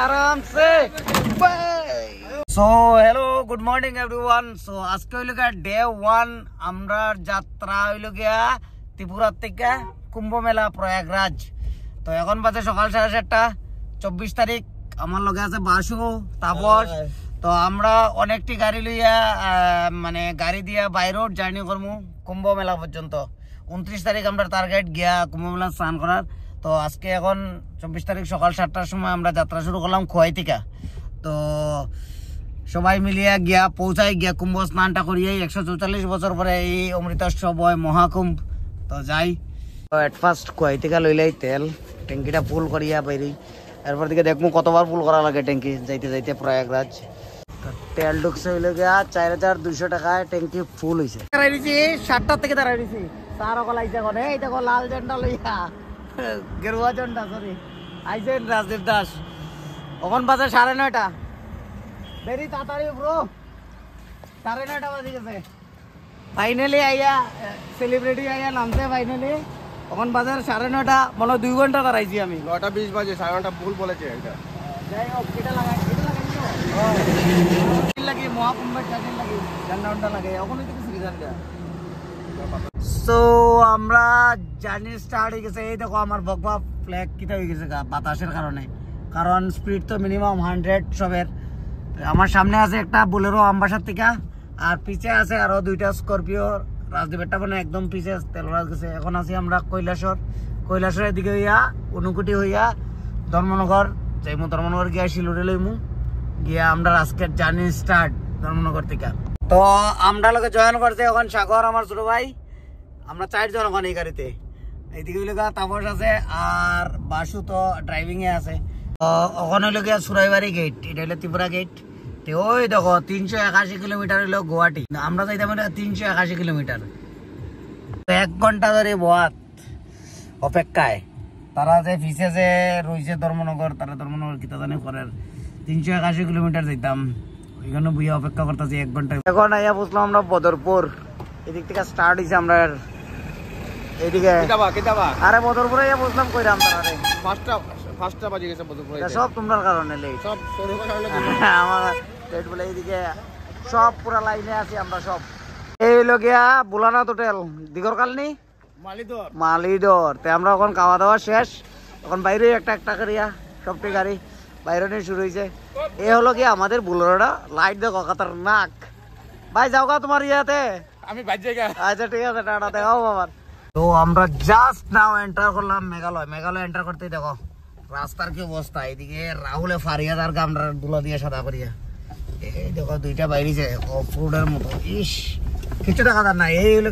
आराम से so hello good morning everyone so आज के हইল গিয়া ডে 1 আমরা যাত্রা হইল গিয়া ত্রিপুরা থেকে কুম্ভ মেলা প্রয়াগরাজ তো এখন বাজে সকাল 7:30 24 তারিখ আমার লগে আছে বাসু তাপস তো আমরা অনেকটি গাড়ি লইয়া মানে গাড়ি দিয়া বাই রোড জার্নি করমু কুম্ভ মেলা পর্যন্ত 29 তারিখ আমরা টার্গেট গিয়া কুম্ভ মেলা স্নান করার তো আজকে এখন 24 তারিখ সকাল 7টার সময় আমরা যাত্রা শুরু করলাম খোয়াই থেকে তো সবাই মিলিয়ে গিয়া পৌঁছাই গিয়া কুম্ভ স্নানটা করিয়ে 144 বছর পরে এই অমৃতোৎসব হয় মহাকুম্ভ তো যাই তো এট ফার্স্ট খোয়াই থেকে লইলাই তেল ট্যাঙ্কিটা ফুল করিয়া বাইরি এরপর দিকে দেখবো কতবার ফুল করা লাগে ট্যাঙ্কি যাইতে যাইতে প্রয়াগরাজ তেল ঢুকছে হইলে গিয়া 4200 টাকায় ট্যাঙ্কি ফুল হয়েছে দাঁড়াই দিছি 7টা থেকে দাঁড়াই দিছি চার অকল আইসা করে এই দেখো লাল ঝান্ডা লইয়া গেরুয়া ঝান্ডা সরি আইসেন রাজদীপ দাস এখন বাজে 9:30 ভেরি তাড়াতাড়ি ব্রো 9:30 বাজে গেছে ফাইনালি আইয়া সেলিব্রিটি আইয়া নামছে ফাইনালি এখন বাজে 9:30 মনে 2 ঘন্টা দাঁড়াইছি আমি 9:20 বাজে 9:30 ভুল বলেছে এটা যাই হোক এটা লাগাই লাগি মহাকুম্ভের চাকরি লাগি ঝান্ডা লাগে ওখানে তো কিছু ঝান্ডা সো আমরা জার্নি স্টার্ট হয়ে গেছে এই দেখো আমার বকবা ফ্ল্যাগ কিটা হয়ে গেছে বাতাসের কারণে কারণ স্পিড তো মিনিমাম 100 সবের আমার সামনে আছে একটা বোলেরো আমবাসার থেকে আর পিছে আছে আরো দুইটা স্করপিও রাজদীপেরটা মানে একদম পিছে তেলরাজ গেছে এখন আছি আমরা কৈলাসরের দিকে হইয়া অনুকুটি হইয়া ধর্মনগর যাইমু ধর্মনগর গিয়া শিলুরে লইমু গিয়া আমরা আজকের জার্নি স্টার্ট ধর্মনগর থেকে তো আমরা লোকে জয়েন করছে এখন সাগর আমার ছোট ভাই আমরা 4 জন এখন এই গাড়িতে এইদিকে হইলে তাপস আছে আর বাসু তো ড্রাইভিং এ আছে ওখানে হইলো গিয়া সুরাইবাড়ি গেট এটা হইলো ত্রিপুরা গেট তো ওই দেখো 381 কিলোমিটার হইলো গুয়াহাটি আমরা যাইতাম 381 কিলোমিটার 1 ঘন্টা ধরে বহাত অপেক্ষায় তারা যে ফিসে যে রয়েছে ধর্মনগর তারা ধর্মনগর কিতা জানে করে 381 কিলোমিটার যাইতাম ওইখানে বুঝে অপেক্ষা করতেছি 1 ঘন্টা এখন আইয়া বুঝলাম আমরা বদরপুর এদিক থেকে স্টার্ট হয়েছে আমরা এদিকে আরে বদরপুরে আইয়া বুঝলাম কইরাম তারারে ফার্স্টটা বাজে গেছে বদরপুরে সব তোমার কারণে লেট সব সরু কারণে আমার লেট বলে এইদিকে সব পুরা লাইনে আছি আমরা সব এই হইলো গিয়া বুলানাথ হোটেল দিগর কালনি মালিদর তে আমরা এখন খাওয়া দাওয়া শেষ এখন বাইরে একটা করিয়া সবটি গাড়ি বাইরে নিয়ে শুরু হয়েছে এ হলো কি আমাদের বুলোরাটা লাইট দেখো খতরনাক ভাই যাও গা তোমার ইয়াতে আমি বাইর জায়গা আচ্ছা ঠিক আছে টাটা দেখাও বাবার তো আমরা জাস্ট নাও এন্টার করলাম মেঘালয় এন্টার করতেই দেখো রাস্তার কি অবস্থা এদিকে রাহুলে ফারিয়াদ আর আমরা দুলা দিয়ে সাদা করিয়া এই দেখো দুইটা বাইরেছে অফ রোডের মতো ইস কিছু দেখা যার না এই হলো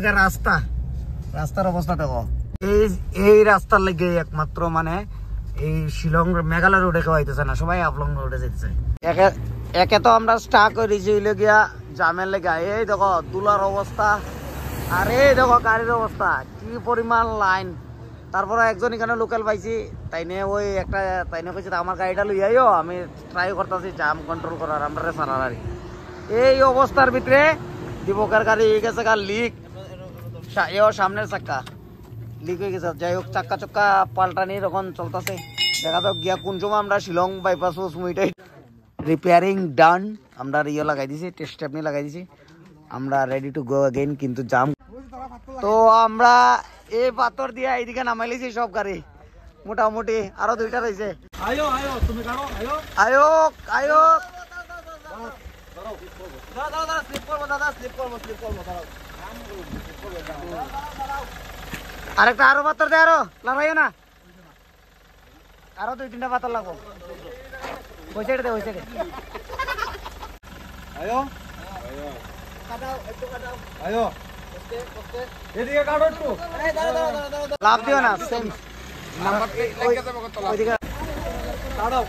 রাস্তার অবস্থা দেখো এই রাস্তার লেগে একমাত্র মানে এই শিলং মেঘালয় রোডে কেউ আইতেছে না সবাই আফলং রোডে যেতেছে একে তো আমরা স্টাক করেছি হইলে গিয়া জামের লেগে এই দেখো দুলার অবস্থা আর এই দেখো গাড়ির অবস্থা কি পরিমাণ লাইন তারপরে একজন এখানে লোকাল পাইছি তাইনে ওই একটা তাইনে কইছে আমার গাড়িটা লই আইও আমি ট্রাই করতেছি জাম কন্ট্রোল করার আমরা সারার এই অবস্থার ভিতরে দীপকের গাড়ি গেছে লিক এও সামনের চাক্কা লিক হয়ে গেছে যাই হোক চাক্কা পাল্টানি এখন চলতেছে দেখা যাক গিয়া কোন সময় আমরা শিলং বাইপাস মুইটাই রিপেয়ারিং ডান আমরা ইয়ে লাগাই দিছি টেস্ট আপনি লাগাই দিছি আমরা রেডি টু গো अगेन কিন্তু জাম তো আমরা এই পাথর দিয়া এইদিকে নামাইলিছি সব গাড়ি মোটামুটি আরো দুইটা রয়েছে তুমি কারো আয়ো দাদা স্লিপ করবো আরেকটা আরো পাথর দে আরো লাগাইও না আরো 2-3টা পাথর লাগবো ওই সাইডে দে আয়ো এদিকে কাটো একটু লাভ দিও না সেম নাম্বার ওইদিকে কাটো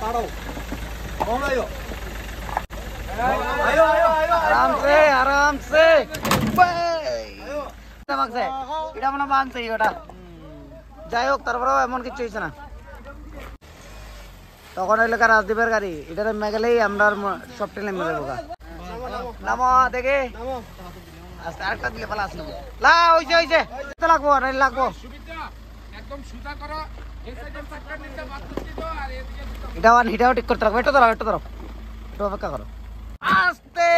কম আয়ো আরাম সে এটা মনে বানছে ওটা যাই হোক তারপরে এমন কিছু হয়েছে না তখন হইলে রাজদীপের গাড়ি এটা মেঘালেই আমরা সব ট্রেনে মেলে বোকা নামো দেখে আস্তে আরেকটা দিলে পালা আসলো লা হইছে লাগবো লাগবো একদম সুতা করো এই সাইডের চাকার নিচে বাদ দিতে এটাও ঠিক করতে রাখবো, একটু দাঁড়াও একটু অপেক্ষা করো। আস্তে